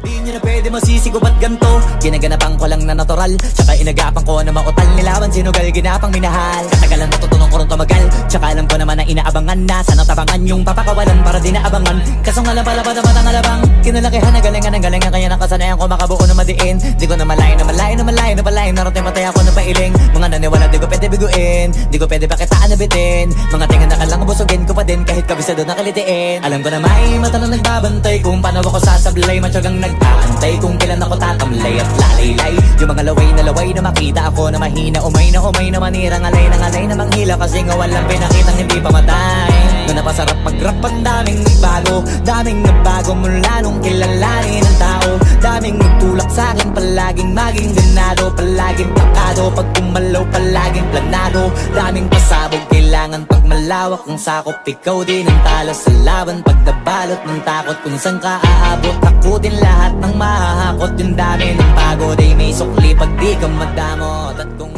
Di nyo na pwede masisigo ba't ganto? Ginaganapan ko lang na natural, tsaka inagapan ko na mautal. Nilawan sinugal, ginapang minahal. Katagalan natutunan ko rin tumagal, tsaka alam ko naman na inaabangan na. Sana tabangan yung papakawalan para di naabangan. Kaso nga lang pala ba naman ang alabang kinalakihan na galingan ng galingan, kaya nakasanayan ko makabuo na madiin. Di ko na malayo na malayo na malayo na malayo. Narating matay ako na pailing. Mga naniwala di ko pwede biguin, di ko pwede pakitaan na bitin. Mga tingan na kalang busugin ko pa din kahit kabisado na kalitiin. Alam ko na may mata na nagbabantay kung paano ako sasablay. Matyagang nag-aantay kung kailan ako tatamlay at lalaylay. Yung mga laway na makita ako na mahina. Umay na manira, ngalay na manghila. Kasi nga walang pinakitang hindi pamatay. Na napasarap mag-rap, ang daming nagbago mula nung kilalanin ang tao. Daming nagtulak sa'kin, palaging maging ganado. Palaging pakado, pag kumalaw palaging planado. Daming pasabog, kailangan pag malawak ang sakop. Ikaw din ang talo sa laban, pag nabalot ng takot. Kung saan ka aabot, ako din lahat ng mahahakot. Yung dami ng pagod ay may sukli pag di ka madamot. At kung